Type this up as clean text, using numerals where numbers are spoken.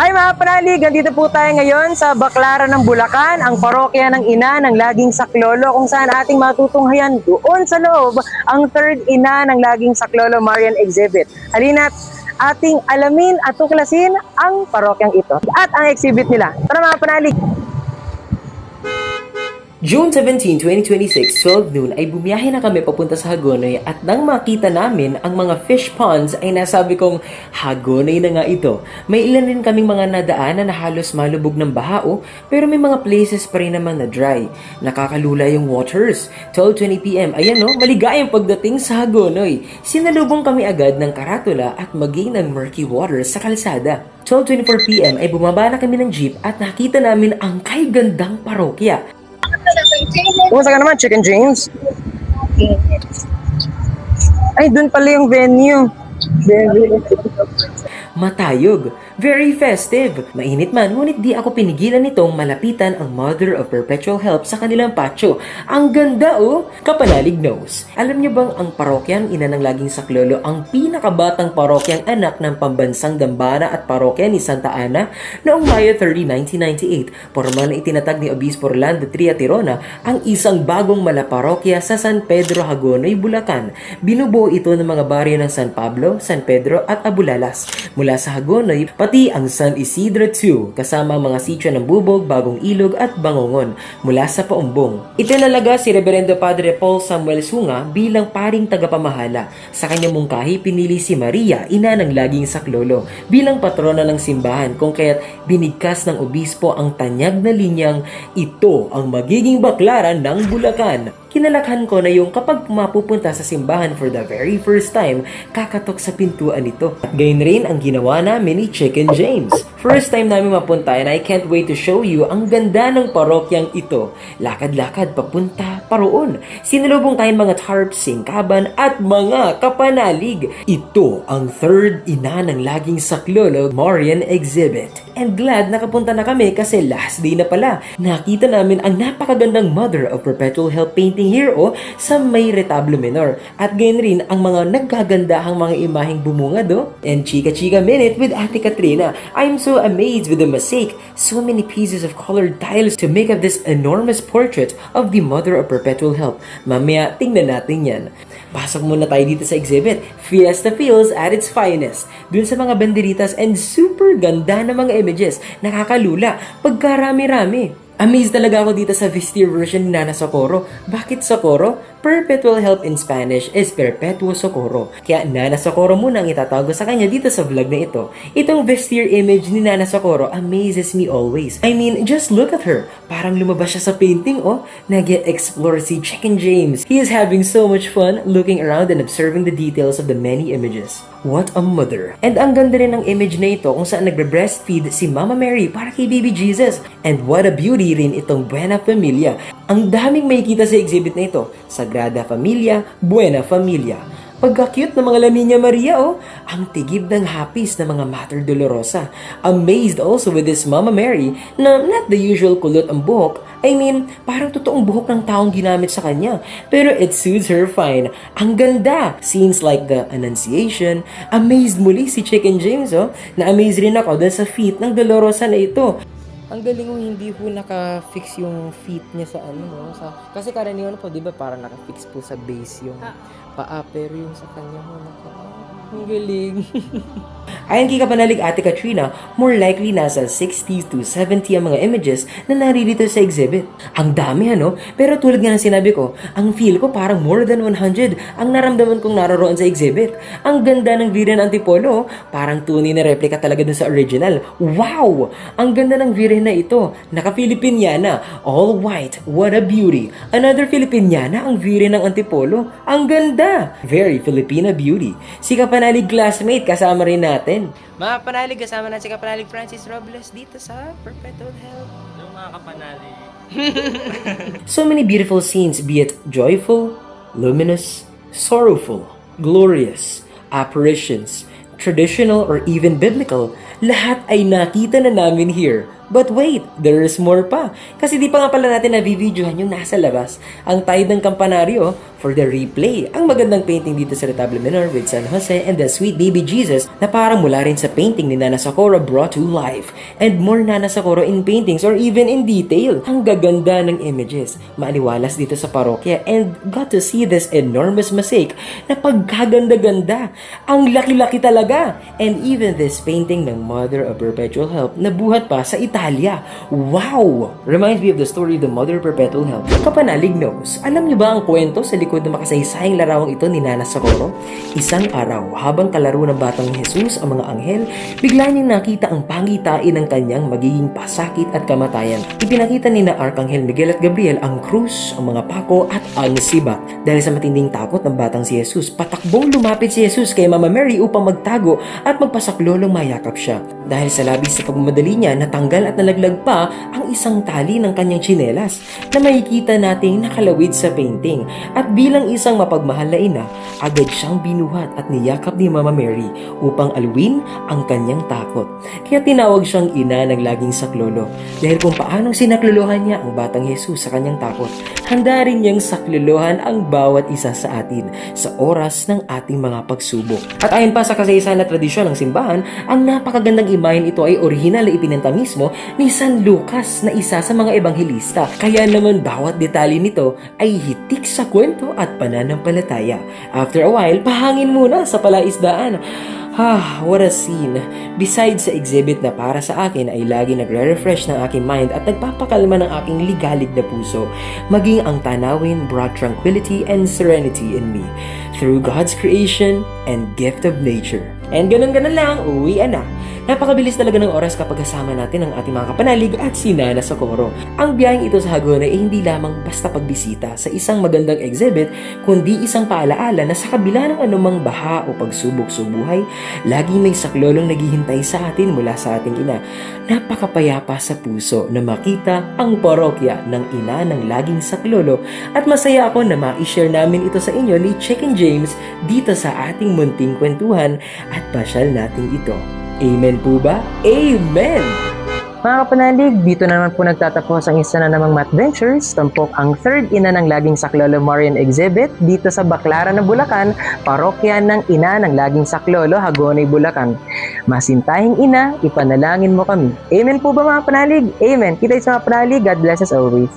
Hi mga panalig, nandito po tayo ngayon sa Baclaran ng Bulacan, ang parokya ng ina ng Laging Saklolo, kung saan ating matutunghayan doon sa loob ang third ina ng Laging Saklolo Marian exhibit. Halina't ating alamin at tuklasin ang parokyang ito at ang exhibit nila. Tara mga panalig! June 17, 2026, 12 noon ay bumiyahe na kami papunta sa Hagonoy at nang makita namin ang mga fish ponds ay nasabi kong Hagonoy na nga ito. May ilan rin kaming mga nadaanan na halos malubog ng bahao pero may mga places pa rin naman na dry. Nakakalula yung waters. 12:20 p.m. Ayan no, maligayang pagdating sa Hagonoy. Sinalubong kami agad ng karatula at maging ng murky waters sa kalsada. 12:24 p.m. ay bumaba na kami ng jeep at nakita namin ang kay gandang parokya. Kumusta ka naman, Chicken James? Ay, dun pala yung venue. Matayog, very festive. Mainit man, ngunit di ako pinigilan nitong malapitan ang Mother of Perpetual Help sa kanilang patio. Ang ganda oh! Kapanalig knows. Alam niyo bang ang parokyang ina ng Laging Saklolo ang pinakabatang parokyang anak ng pambansang dambana at parokya ni Santa Ana? Noong Mayo 30, 1998, formal na itinatag ni Obispo Orlando Tria Tirona ang isang bagong malaparokya sa San Pedro Hagonoy, Bulacan. Binubuo ito ng mga baryo ng San Pablo, San Pedro at Abulalas. Mula sa Hagonoy, pati ang San Isidro II, kasama ang mga sityo ng Bubog, Bagong Ilog at Bangongon mula sa Paumbong. Itinalaga si Reverendo Padre Paul Samuel Sunga bilang paring tagapamahala. Sa kanyang mungkahi, pinili si Maria, ina ng Laging Saklolo, bilang patrona ng simbahan kung kaya't binigkas ng obispo ang tanyag na linyang ito ang magiging baklaran ng Bulacan. Kinalakhan ko na yung kapag mapupunta sa simbahan for the very first time, kakatok sa pintuan nito. At gayon rin ang ginawa namin ni Chicken James. First time namin mapunta and I can't wait to show you ang ganda ng parokyang ito. Lakad-lakad papunta paroon. Sinalubong tayong mga tarp, singkaban at mga kapanalig. Ito ang third ina ng Laging Saklolo Marian exhibit. And glad nakapunta na kami kasi last day na pala. Nakita namin ang napakagandang Mother of Perpetual Help painting here sa may retablo menor. At gayon rin ang mga naggagandahang mga imaheng bumungad And chika-chika minute with Ate Katrina. I'm so amazed with the mosaic. So many pieces of colored tiles to make up this enormous portrait of the Mother of Perpetual Help. Mamaya, tingnan natin yan. Pasok muna tayo dito sa exhibit. Fiesta feels at its finest. Dun sa mga banderitas and super ganda na mga images. Nakakalula. Pagkarami-rami. Amazed talaga ako dito sa Vistir version ni Nana Socorro. Bakit Socorro? Perpetual Help in Spanish is Perpetuo Socorro. Kaya Nana Socorro muna ang itatawag sa kanya dito sa vlog na ito. Itong Vistir image ni Nana Socorro amazes me always. I mean, just look at her. Parang lumabas siya sa painting Nag-explore si Chicken James. He is having so much fun looking around and observing the details of the many images. What a mother. And ang ganda rin ng image na ito kung saan nagbre-breastfeed si Mama Mary para kay baby Jesus. And what a beauty rin itong Buena Familia. Ang daming makikita sa exhibit na ito. Sagrada Familia, Buena Familia. Pagka-cute ng mga La Niña Maria ang tigib ng hapis ng mga Mater Dolorosa. Amazed also with this Mama Mary na not the usual kulot ang buhok. I mean, parang totoong buhok ng taong ginamit sa kanya. Pero it suits her fine. Ang ganda! Scenes like the Annunciation. Amazed muli si Chicken James Na-amaze rin ako dahil sa feet ng Dolorosa na ito. Ang galing hindi po naka-fix yung feet niya sa kasi karaniwan po, di ba, parang naka-fix po sa base yung paa, pero yung sa kanya ang galing. Ayon kay kapanalig Ate Katrina, more likely nasa 60 to 70 ang mga images na naririto sa exhibit. Ang dami pero tulad nga ng sinabi ko, ang feel ko parang more than 100 ang naramdaman kong naroon sa exhibit. Ang ganda ng Virgen Antipolo, parang tunay na replica talaga dun sa original. Wow! Ang ganda ng Virgen na ito, naka-Filipiniana, all white, what a beauty. Another Filipiniana ang Virgen ng Antipolo. Ang ganda! Very Filipina beauty. Si kapanalig classmate kasama rin natin. Mga kapanalig, kasama natin si kapanalig Francis Robles dito sa Perpetual Help. Yung mga kapanalig. So many beautiful scenes, be it joyful, luminous, sorrowful, glorious, apparitions, traditional or even biblical, lahat ay nakita na namin here. But wait, there is more pa. Kasi di pa nga pala natin na-videohan yung nasa labas. Ang tide ng kampanaryo for the replay. Ang magandang painting dito sa Retablo Menor with San Jose and the Sweet Baby Jesus na parang mula rin sa painting ni Nana Socorro brought to life. And more Nana Socorro in paintings or even in detail. Ang gaganda ng images. Maaliwalas dito sa parokya and got to see this enormous mosaic na pagkaganda-ganda. Ang laki-laki talaga. And even this painting ng Mother of Perpetual Help na buhat pa sa Italia. Wow! Reminds me of the story of the Mother of Perpetual Help. Kapanalig knows, alam niyo ba ang kwento sa likod ng makasaysayang larawang ito ni Nana Socorro? Isang araw, habang kalaro ng batang Jesus ang mga anghel, bigla niyang nakita ang pangitain ng kanyang magiging pasakit at kamatayan. Ipinakita ni na Arkanghel Miguel at Gabriel ang krus, ang mga pako at ang sibat. Dahil sa matinding takot ng batang si Jesus, patakbong lumapit si Jesus kay Mama Mary upang magtago at magpasaklolong mayakap siya. Dahil sa labis sa pagmamadali niya, natanggal at nalaglag pa ang isang tali ng kanyang tsinelas na makikita nating nakalawid sa painting. At bilang isang mapagmahal na ina, agad siyang binuhat at niyakap ni Mama Mary upang alwin ang kanyang takot. Kaya tinawag siyang ina ng laging saklolo dahil kung paanong sinaklolohan niya ang batang Jesus sa kanyang takot, handa rin niyang saklolohan ang bawat isa sa atin sa oras ng ating mga pagsubok. At ayon pa sa kasaysayan at tradisyon ng simbahan, ang napakagandang imahen ito ay orihinal na ipinenta mismo ni San Lucas na isa sa mga ebanghelista. Kaya naman bawat detalye nito ay hitik sa kwento at pananampalataya. After a while, pahangin muna sa palaisdaan. What a scene. Besides sa exhibit na para sa akin ay lagi nagre-refresh ng aking mind at nagpapakalma ng aking ligalig na puso, maging ang tanawin brought tranquility and serenity in me through God's creation and gift of nature. And ganun-ganun lang, uwian na. Napakabilis talaga ng oras kapag kasama natin ang ating mga kapanalig at si Nana Socorro. Ang biyaheng ito sa Hagonoy ay hindi lamang basta pagbisita sa isang magandang exhibit, kundi isang paalaala na sa kabila ng anumang baha o pagsubok sa buhay, laging may saklolong naghihintay sa atin mula sa ating ina. Napakapayapa sa puso na makita ang parokya ng ina ng laging saklolo at masaya ako na ma-share namin ito sa inyo ni Chicken James dito sa ating munting kwentuhan at pasyal natin ito. Amen po ba? Amen! Mga kapanalig, dito na naman po nagtatapos ang isa na namang Matventures, tampok ang third ina ng laging saklolo Marian exhibit dito sa Baclaran ng Bulacan, parokya ng ina ng laging saklolo Hagonoy, Bulacan. Masintahing ina, ipanalangin mo kami. Amen po ba mga kapanalig? Amen. Kita sa mga kapanalig, God bless us always.